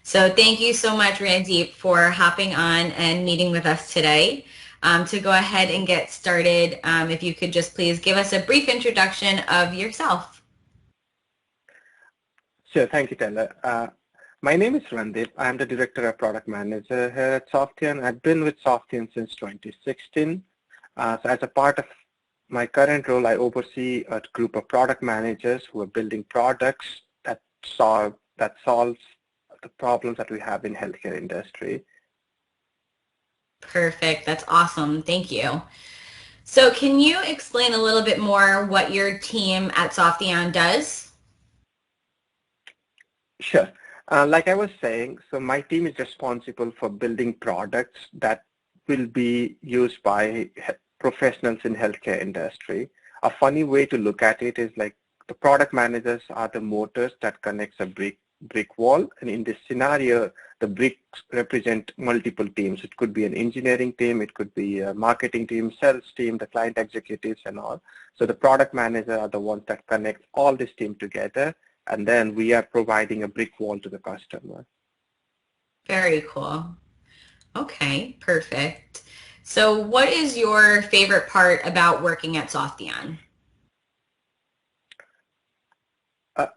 So thank you so much, Randeep, for hopping on and meeting with us today. To go ahead and get started, if you could just please give us a brief introduction of yourself. Sure. Thank you, Taylor. My name is Randeep. I'm the Director of Product Manager here at Softheon. I've been with Softheon since 2016. So as a part of my current role, I oversee a group of product managers who are building products that solves the problems that we have in healthcare industry. Perfect. That's awesome. Thank you. So can you explain a little bit more what your team at Softheon does? Sure. Like I was saying, so my team is responsible for building products that will be used by professionals in healthcare industry. A funny way to look at it is like the product managers are the motors that connects a brick wall, and in this scenario, the bricks represent multiple teams. It could be an engineering team, it could be a marketing team, sales team, the client executives and all. So the product manager are the ones that connect all this team together, and then we are providing a brick wall to the customer. Very cool. Okay, perfect. So what is your favorite part about working at Softheon?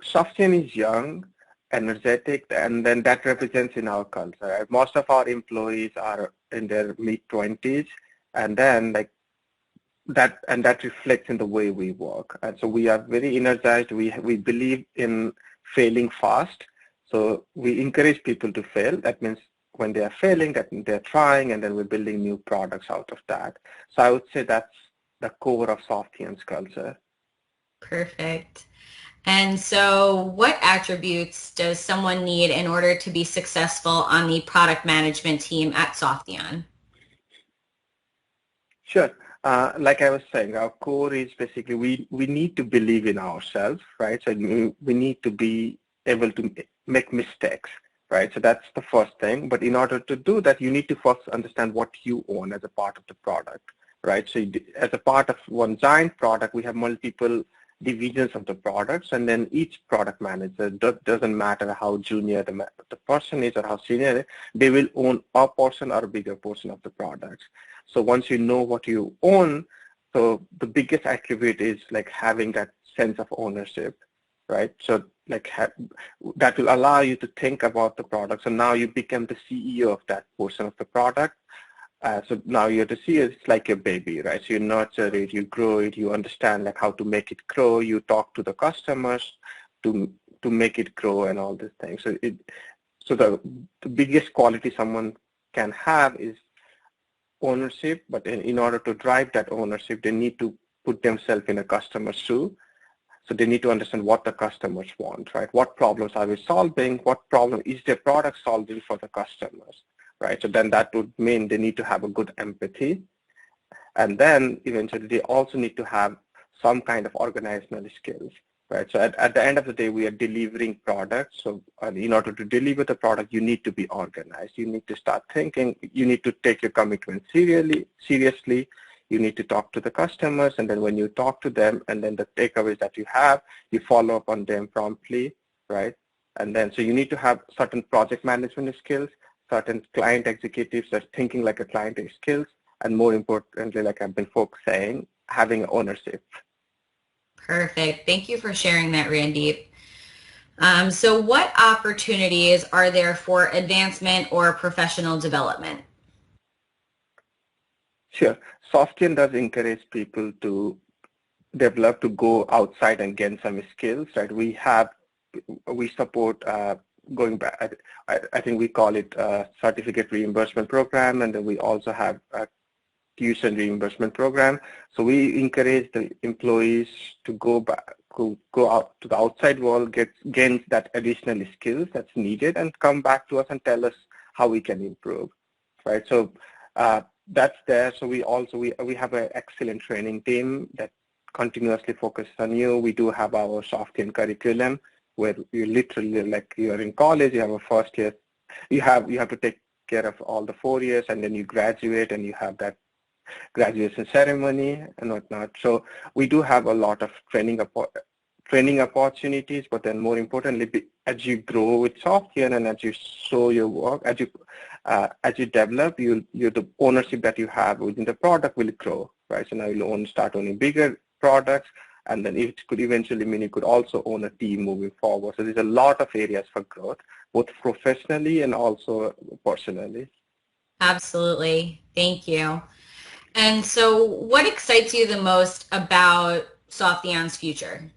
Softion is young, energetic, and then that represents in our culture. Right? Most of our employees are in their mid-20s, and then like that reflects in the way we work. And so we are very energized. We believe in failing fast. So we encourage people to fail. That means when they are failing, that they're trying, and then we're building new products out of that. So I would say that's the core of Softheon's culture. Perfect. And so what attributes does someone need in order to be successful on the product management team at Softheon? Sure. Like I was saying, our core is basically we need to believe in ourselves, right? So we need to be able to make mistakes, right? So that's the first thing. But in order to do that, you need to first understand what you own as a part of the product, right? So as a part of one giant product, we have multiple divisions of the products, and then each product manager, doesn't matter how junior the person is or how senior, they will own a portion or a bigger portion of the products. So once you know what you own, so the biggest attribute is like having that sense of ownership, right? So like that will allow you to think about the product. So now you become the CEO of that portion of the product. So now you're the CEO, it's like your baby, right? So you nurture it, you grow it, you understand like how to make it grow, you talk to the customers to make it grow and all these things. So the biggest quality someone can have is ownership, but in order to drive that ownership, they need to put themselves in a customer's shoe. So they need to understand what the customers want, right? What problems are we solving? What problem is their product solving for the customers, right? So then that would mean they need to have a good empathy. And then eventually they also need to have some kind of organizational skills, right? So at the end of the day, we are delivering products. So in order to deliver the product, you need to be organized. You need to start thinking. You need to take your commitment seriously. You need to talk to the customers. And then when you talk to them, and then the takeaways that you have, you follow up on them promptly, right? And then so you need to have certain project management skills, certain client executives that are thinking like a client skills, and more importantly, like I've been folks saying, having ownership. Perfect. Thank you for sharing that, Randeep. So what opportunities are there for advancement or professional development? Sure. Softion does encourage people to develop, to go outside and gain some skills, right? We support going back, I think we call it a certificate reimbursement program, and then we also have a tuition reimbursement program. So we encourage the employees to go back, go out to the outside world, gain that additional skills that's needed, and come back to us and tell us how we can improve, right? So that's there. So we have an excellent training team that continuously focuses on you. We do have our Softheon curriculum where you literally, like you're in college, you have a first year, you have to take care of all the 4 years, and then you graduate and you have that graduation ceremony and whatnot. So we do have a lot of training training opportunities, but then more importantly, as you grow with Softheon and as you show your work, as you develop, the ownership that you have within the product will grow, right? So now you'll start owning bigger products, and then it could eventually mean you could also own a team moving forward. So there's a lot of areas for growth, both professionally and also personally. Absolutely. Thank you. And so what excites you the most about Softheon's future?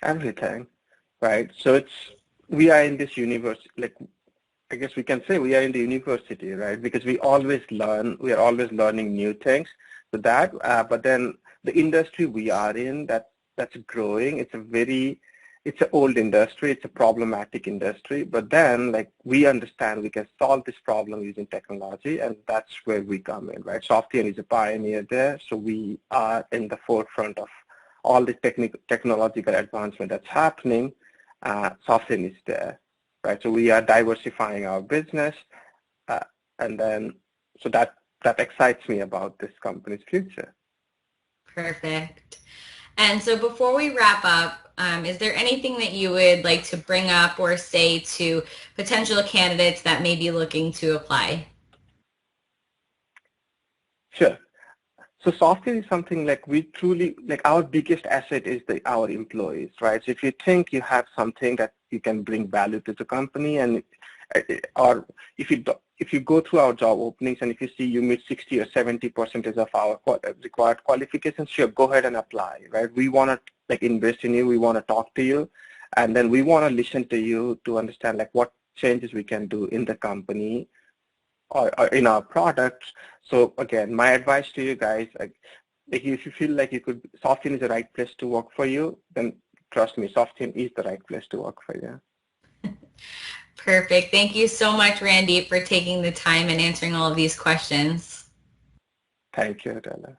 Everything, right? So we are in this universe, like I guess we can say we are in the university, right? Because we are always learning new things. So but then the industry we are in, that's growing. It's an old industry. It's a problematic industry. But then, like, we understand we can solve this problem using technology, and that's where we come in, right? Softheon is a pioneer there, so we are in the forefront of all the technological advancement that's happening. Softheon is there, right? So we are diversifying our business, and then so that excites me about this company's future. Perfect. And so before we wrap up, is there anything that you would like to bring up or say to potential candidates that may be looking to apply? Sure. So software is something like we truly, like our biggest asset is our employees, right? So if you think you have something that you can bring value to the company, and or if you go through our job openings and if you see you meet 60 or 70% of our required qualifications, sure, go ahead and apply, right? We want to like invest in you, we want to talk to you, and then we want to listen to you to understand like what changes we can do in the company or in our products. So again, my advice to you guys, like if you feel like Softheon is the right place to work for you, then trust me, Softheon is the right place to work for you. Perfect. Thank you so much, Randeep, for taking the time and answering all of these questions. Thank you, Adela.